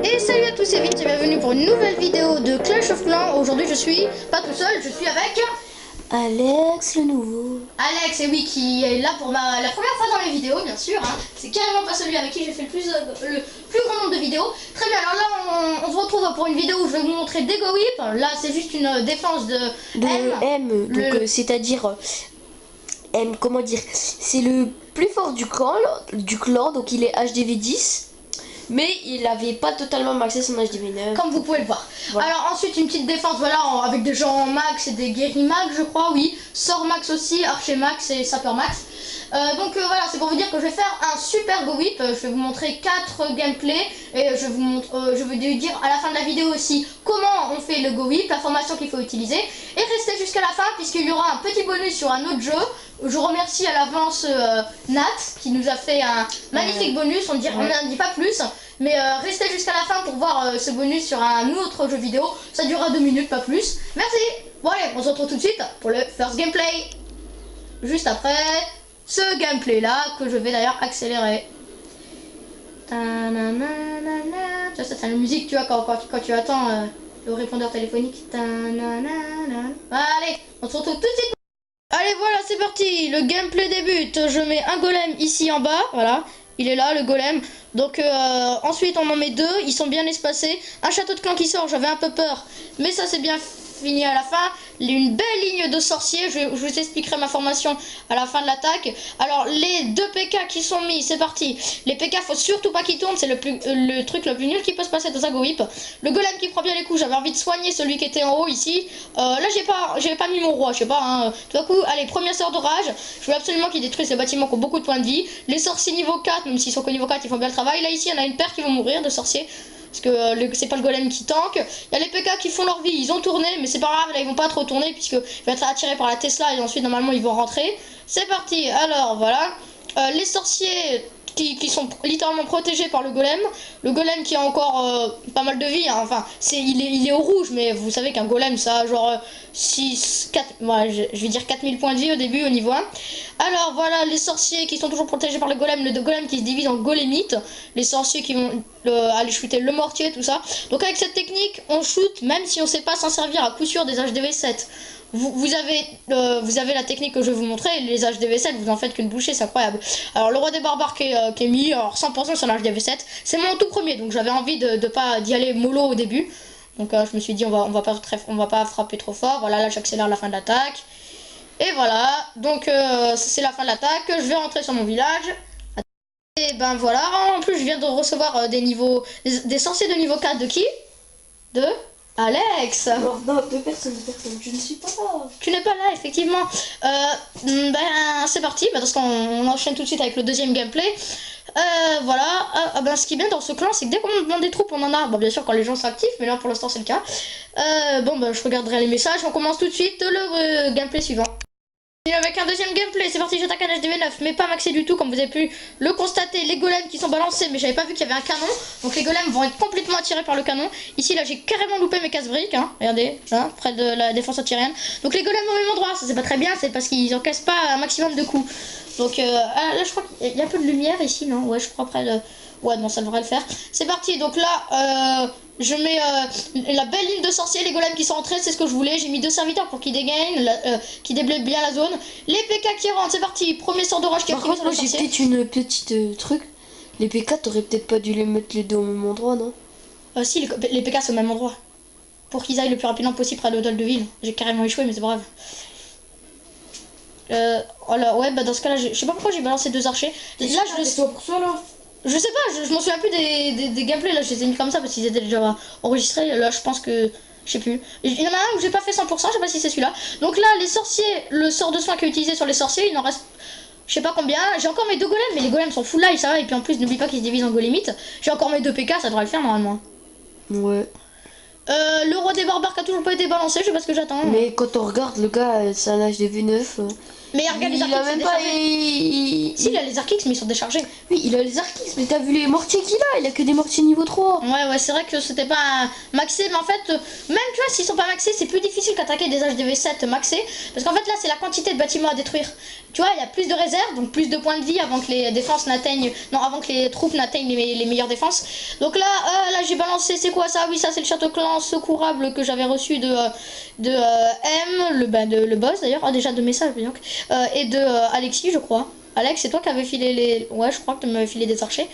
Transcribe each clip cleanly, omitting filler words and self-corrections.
Et salut à tous, c'est Vince et bienvenue pour une nouvelle vidéo de Clash of Clans. Aujourd'hui je suis pas tout seul, je suis avec Alex le nouveau. Alex, et oui, qui est là pour la première fois dans les vidéos, bien sûr. C'est carrément pas celui avec qui j'ai fait le plus grand nombre de vidéos. Très bien, alors là on se retrouve pour une vidéo où je vais vous montrer des Go Whip. Là c'est juste une défense de M. Donc c'est-à-dire M, comment dire, c'est le plus fort du clan, donc il est HDV10. Mais il avait pas totalement maxé son HDV9. Comme vous pouvez le voir. Voilà. Alors ensuite une petite défense, voilà, avec des gens en max et des guéris max, je crois, oui. Sort max aussi, archer max et sapeur max. Voilà, c'est pour vous dire que je vais faire un super Go Whip. Je vais vous montrer 4 gameplays et je vais vous dire à la fin de la vidéo aussi comment on fait le Go Whip, la formation qu'il faut utiliser. Et restez jusqu'à la fin puisqu'il y aura un petit bonus sur un autre jeu. Je remercie à l'avance Nat qui nous a fait un magnifique bonus, on n'en dit pas plus. Mais restez jusqu'à la fin pour voir ce bonus sur un autre jeu vidéo. Ça durera 2 minutes, pas plus. Merci. Bon allez, on se retrouve tout de suite pour le first gameplay. Juste après ce gameplay là, que je vais d'ailleurs accélérer. Ça c'est la musique, tu vois, quand tu attends le répondeur téléphonique. Allez, on se retrouve tout de suite. Allez, voilà, c'est parti. Le gameplay débute. Je mets un golem ici en bas, voilà. Il est là, le golem. Donc ensuite on en met 2, ils sont bien espacés. Un château de clan qui sort, j'avais un peu peur, mais ça c'est bien fini à la fin. Une belle ligne de sorciers, je vous expliquerai ma formation à la fin de l'attaque. Alors les 2 PK qui sont mis, c'est parti. Les PK faut surtout pas qu'ils tournent, c'est le truc le plus nul qui peut se passer dans un Go Whip. Le golem qui prend bien les coups, j'avais envie de soigner celui qui était en haut ici. Là j'avais pas mis mon roi, je sais pas, hein. Tout à coup, allez, premier sort d'orage. Je veux absolument qu'ils détruisent les bâtiments qui ont beaucoup de points de vie. Les sorciers niveau 4, même s'ils sont que niveau 4, ils font bien le travail. Là ici, il y en a une paire qui vont mourir de sorciers. Parce que c'est pas le golem qui tank. Il y a les PK qui font leur vie, ils ont tourné, mais c'est pas grave, là ils vont pas trop tourner puisque ils vont être attirés par la Tesla et ensuite normalement ils vont rentrer. C'est parti, alors voilà. Les sorciers qui sont littéralement protégés par le golem qui a encore pas mal de vie, hein. Enfin il est au rouge, mais vous savez qu'un golem ça a genre 4, ouais, je vais dire 4000 points de vie au début au niveau 1. Alors voilà, les sorciers qui sont toujours protégés par le golem qui se divise en golémites, les sorciers qui vont aller shooter le mortier, tout ça. Donc avec cette technique on shoot même si on sait pas s'en servir à coup sûr des HDV7. Vous avez la technique que je vais vous montrer, les HDV7 vous en faites qu'une bouchée, c'est incroyable. Alors le roi des barbares qui est mis, alors 100% sur l'HDV7, c'est mon tout premier, donc j'avais envie de pas d'y aller mollo au début. Donc je me suis dit on va pas frapper trop fort. Voilà, là j'accélère la fin de l'attaque. Et voilà, donc c'est la fin de l'attaque, je vais rentrer sur mon village. Et ben voilà, en plus je viens de recevoir des sorciers de niveau 4 de qui? De Alex. Non, deux personnes, je ne suis pas là. Tu n'es pas là, effectivement. Ben c'est parti, parce qu'on enchaîne tout de suite avec le deuxième gameplay. Voilà, ben, ce qui est bien dans ce clan, c'est que dès qu'on demande des troupes, on en a. Bon, bien sûr, quand les gens sont actifs, mais là pour l'instant c'est le cas. Bon, ben je regarderai les messages. On commence tout de suite le gameplay suivant. Et avec un deuxième gameplay, c'est parti, j'attaque un HDV9, mais pas maxé du tout, comme vous avez pu le constater. Les golems qui sont balancés, mais j'avais pas vu qu'il y avait un canon, donc les golems vont être complètement attirés par le canon. Ici, là, j'ai carrément loupé mes casse-briques, hein. Regardez, là, près de la défense antirienne. Donc les golems au même endroit, ça c'est pas très bien, c'est parce qu'ils encaissent pas un maximum de coups. Donc là, je crois qu'il y a un peu de lumière ici, non? Ouais, je crois près de... Ouais, non, ça devrait le faire. C'est parti, donc là, je mets la belle ligne de sorciers, les golems qui sont entrés, c'est ce que je voulais. J'ai mis 2 serviteurs pour qu'ils dégainent, qui déblayent bien la zone. Les PK qui rentrent, c'est parti. Premier sort d'orage qui a pris sur le sorcier. J'ai peut-être une petite truc. Les PK, t'aurais peut-être pas dû les mettre les deux au même endroit, non? Si, les PK sont au même endroit. Pour qu'ils aillent le plus rapidement possible près de l'hôtel de ville. J'ai carrément échoué, mais c'est pas grave. Voilà, ouais, bah dans ce cas-là, je sais pas pourquoi j'ai balancé 2 archers. Là, je le sais. Pour ça, là. Je sais pas, je m'en souviens plus des gameplays, là je les ai mis comme ça parce qu'ils étaient déjà enregistrés. Là je pense que, je sais plus. Il y en a un où j'ai pas fait 100%, je sais pas si c'est celui-là. Donc là les sorciers, le sort de soin qui est utilisé sur les sorciers, il en reste je sais pas combien. J'ai encore mes 2 golems, mais les golems sont full life, ça va. Et puis en plus n'oublie pas qu'ils se divisent en golémites. J'ai encore mes 2 PK, ça devrait le faire normalement. Ouais. Le roi des barbares qui a toujours pas été balancé, je sais pas ce que j'attends. Mais quand on regarde le gars, c'est un HDV9. Mais regarde les il a Arkix, même pas. Si, il a les Arkix, mais ils sont déchargés. Oui, il a les Arkix, mais t'as vu les mortiers qu'il a? Il a que des mortiers niveau 3. Ouais, c'est vrai que c'était pas maxé, mais en fait, même tu vois, s'ils sont pas maxés, c'est plus difficile qu'attaquer des HDV7 maxés. Parce qu'en fait, là, c'est la quantité de bâtiments à détruire. tu vois, il y a plus de réserves, donc plus de points de vie avant que les défenses n'atteignent, non, avant que les troupes n'atteignent les meilleures défenses. Donc là, j'ai balancé, c'est quoi ça? Oui, ça c'est le château clan secourable que j'avais reçu de M, le boss d'ailleurs, déjà 2 messages, donc, et de Alexis, je crois. Alex, c'est toi qui avais filé les, ouais, je crois que tu m'avais filé des archers.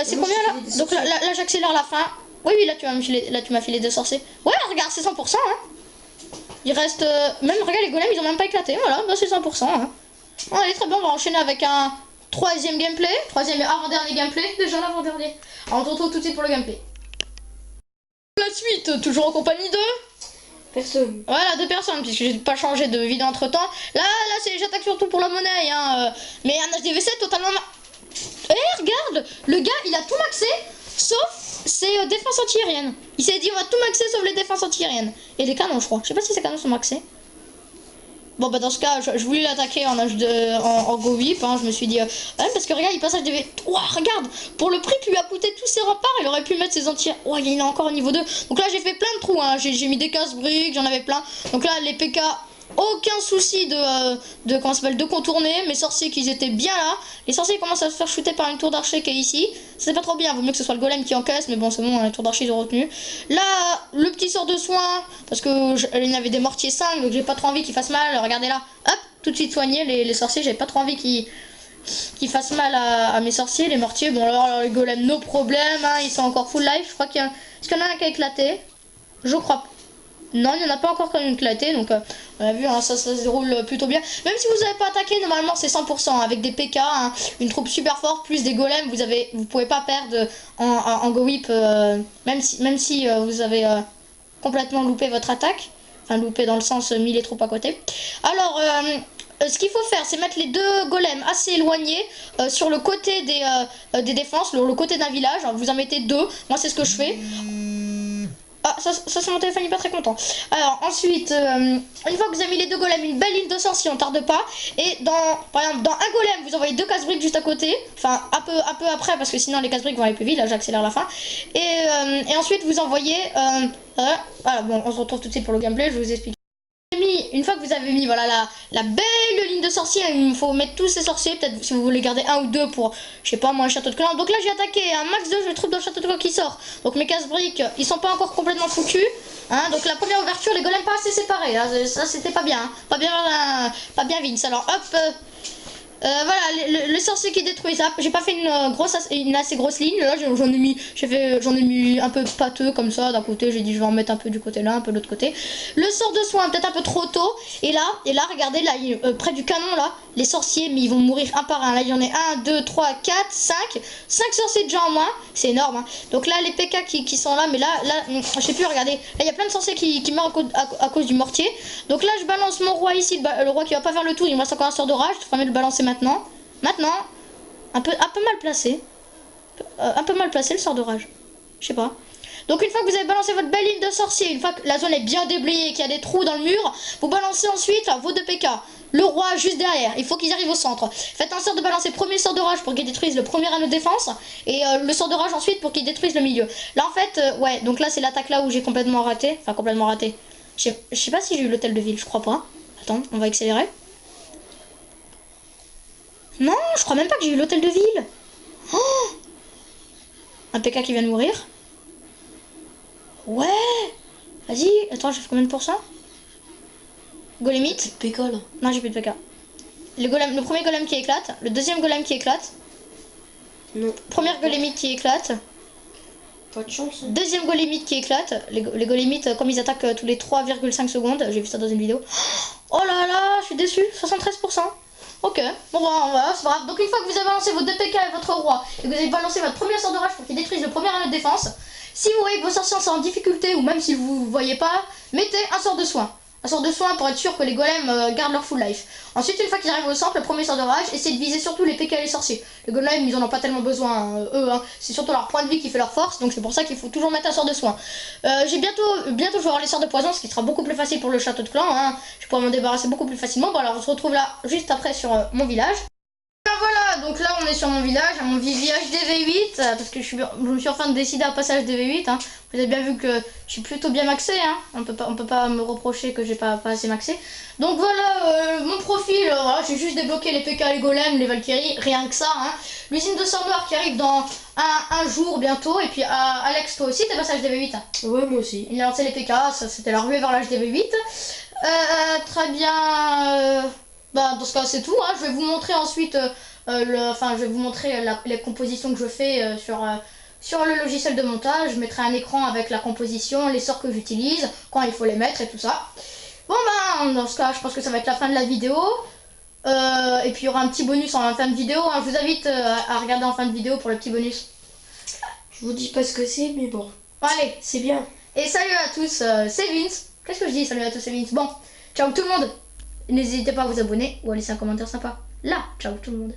C'est combien là? Donc là j'accélère la fin. Oui, là tu m'as filé des sorciers. Ouais, regarde, c'est 100%, hein. Il reste... même, regarde, les golems, ils ont même pas éclaté. Voilà, bah, c'est 100%. Hein. Bon, allez, très bien, on va enchaîner avec un troisième gameplay. Troisième et avant-dernier gameplay. Déjà l'avant-dernier. Alors, on se retrouve tout de suite pour le gameplay. La suite, toujours en compagnie de... Personne. Voilà, 2 personnes, puisque j'ai pas changé de vidéo entre temps. Là, j'attaque surtout pour la monnaie. Hein. Mais un HDV7 totalement... Eh, regarde, le gars, il a tout maxé, sauf ses défenses anti-aériennes. Il s'est dit, on va tout maxer sauf les défenses anti-aériennes. Et les canons, je crois. Je sais pas si ces canons sont maxés. Bon, bah dans ce cas, je voulais l'attaquer en go whip. Hein. Je me suis dit, parce que regarde, il passe HDV. Ouah, regarde, pour le prix qui lui a coûté tous ses remparts, il aurait pu mettre ses anti. Ouah, il est encore au niveau 2. Donc là, j'ai fait plein de trous. Hein. J'ai mis des casse-briques, j'en avais plein. Donc là, les PK. Aucun souci comment s'appelle, de contourner. Mes sorciers qui étaient bien là. Les sorciers commencent à se faire shooter par une tour d'archer qui est ici. C'est pas trop bien, vaut mieux que ce soit le golem qui encaisse. Mais bon, c'est bon, les tours d'archer ils ont retenu. Là, le petit sort de soin. Parce que il y avait des mortiers 5. Donc j'ai pas trop envie qu'ils fassent mal. Regardez là, hop, tout de suite soigné les sorciers. J'avais pas trop envie qu'ils fassent mal à mes sorciers. Les mortiers, bon alors les golems, no problème. Hein, ils sont encore full life. Je crois qu'il y en a un qui a éclaté. Je crois pas. Non, il n'y en a pas encore quand même éclaté, donc on a vu, hein, ça se déroule plutôt bien. Même si vous n'avez pas attaqué, normalement c'est 100%, avec des PK, hein, une troupe super forte, plus des golems, vous pouvez pas perdre en go whip, même si vous avez complètement loupé votre attaque. Enfin loupé dans le sens mis les troupes à côté. Alors, ce qu'il faut faire, c'est mettre les 2 golems assez éloignés sur le côté des défenses, le côté d'un village. Alors, vous en mettez 2, moi c'est ce que je fais. Ah, ça c'est mon téléphone, il est pas très content. Alors ensuite, une fois que vous avez mis les 2 golems, une belle ligne de sorciers, on tarde pas. Et par exemple, dans un golem, vous envoyez 2 casse-briques juste à côté. Enfin, un peu après, parce que sinon les casse-briques vont aller plus vite. Là, j'accélère la fin. Et ensuite, vous envoyez... voilà, bon, on se retrouve tout de suite pour le gameplay, je vous explique. Une fois que vous avez mis voilà la belle ligne de sorciers, il faut mettre tous ces sorciers, peut-être si vous voulez garder 1 ou 2 pour, je sais pas moi, un château de clan. Donc là j'ai attaqué un max 2, je trouve dans le château de clan qui sort. Donc mes casse-briques, ils sont pas encore complètement foutus. Hein, donc la première ouverture, les golems pas assez séparés, hein, ça c'était pas bien, hein, pas bien Vince. Alors hop, voilà, le sorcier qui détruit ça. J'ai pas fait une assez grosse ligne. Là, j'en ai mis un peu pâteux comme ça d'un côté. J'ai dit, je vais en mettre un peu du côté là, un peu de l'autre côté. Le sort de soin, peut-être un peu trop tôt. Et là, regardez, là, près du canon, là, les sorciers, mais ils vont mourir un par un. Là, il y en a 1, 2, 3, 4, 5. 5 sorciers déjà en moins. C'est énorme. Hein. Donc là, les PK qui sont là, mais là, je sais plus, regardez. Là, il y a plein de sorciers qui meurent à cause du mortier. Donc là, je balance mon roi ici, le roi qui va pas faire le tour. Il me reste encore un sort d'orage. Je devrais mieux le balancer maintenant, un peu mal placé. Un peu mal placé le sort d'orage. Je sais pas. Donc une fois que vous avez balancé votre belle ligne de sorcier, une fois que la zone est bien déblayée, qu'il y a des trous dans le mur, vous balancez ensuite là, vos 2 PK. Le roi juste derrière, il faut qu'ils arrivent au centre. Faites en sorte de balancer premier sort d'orage pour qu'ils détruisent le premier anneau de défense. Et le sort d'orage ensuite pour qu'ils détruisent le milieu. Là en fait, ouais, donc là c'est l'attaque là où j'ai complètement raté. Enfin complètement raté. Je sais pas si j'ai eu l'hôtel de ville, je crois pas. Attends, on va accélérer. Non, je crois même pas que j'ai eu l'hôtel de ville. Oh, un PK qui vient de mourir. Ouais. Vas-y, attends, j'ai fait combien de pourcents? Golemite. PK là. Non, j'ai plus de PK. Le premier golem qui éclate. Le deuxième golem qui éclate. Non. Première golemite qui éclate. Pas de chance. Hein. Deuxième golemite qui éclate. Les golemites, comme ils attaquent tous les 3,5 secondes. J'ai vu ça dans une vidéo. Oh là là, je suis déçu. 73%. Ok, bon voilà, c'est pas grave. Donc une fois que vous avez balancé vos 2 PK et votre roi, et que vous avez balancé votre premier sort de rage pour qu'il détruise le premier anneau de défense, si vous voyez que vos sorciers sont en difficulté, ou même si vous ne voyez pas, mettez un sort de soin. Un sort de soin pour être sûr que les golems gardent leur full life. Ensuite, une fois qu'ils arrivent au centre, le premier sort de rage, essayez de viser surtout les PK et les sorciers. Les golems, ils en ont pas tellement besoin, hein, eux. Hein. C'est surtout leur point de vie qui fait leur force, donc c'est pour ça qu'il faut toujours mettre un sort de soin. J'ai bientôt je vais avoir les sorts de poison, ce qui sera beaucoup plus facile pour le château de clan. Hein. Je pourrai m'en débarrasser beaucoup plus facilement. Bon, alors on se retrouve là juste après sur mon village. Ben voilà, donc là on est sur mon village, à mon Vivi HDV8, parce que je me suis enfin décidé à passer à HDV8. Hein. Vous avez bien vu que je suis plutôt bien maxé, hein. On peut pas me reprocher que j'ai pas assez maxé. Donc voilà, mon profil, voilà, j'ai juste débloqué les PK, les golems, les Valkyries, rien que ça. Hein. L'usine de sang noir qui arrive dans un jour bientôt, et puis Alex, toi aussi t'es passé à HDV8. Hein. Ouais, moi aussi. Il a lancé les PK, ça c'était la ruée vers l'HDV8. Très bien, bah, dans ce cas c'est tout. Hein. Je vais vous montrer ensuite... je vais vous montrer les compositions que je fais sur le logiciel de montage. Je mettrai un écran avec la composition, les sorts que j'utilise, quand il faut les mettre et tout ça. Bon ben, dans ce cas, je pense que ça va être la fin de la vidéo. Et puis il y aura un petit bonus en fin de vidéo. Hein. Je vous invite à regarder en fin de vidéo pour le petit bonus. Je vous dis pas ce que c'est, mais bon. Allez, c'est bien. Et salut à tous, c'est Vince. Qu'est-ce que je dis? Salut à tous, c'est Vince. Bon, ciao tout le monde. N'hésitez pas à vous abonner ou à laisser un commentaire sympa. Là, ciao tout le monde.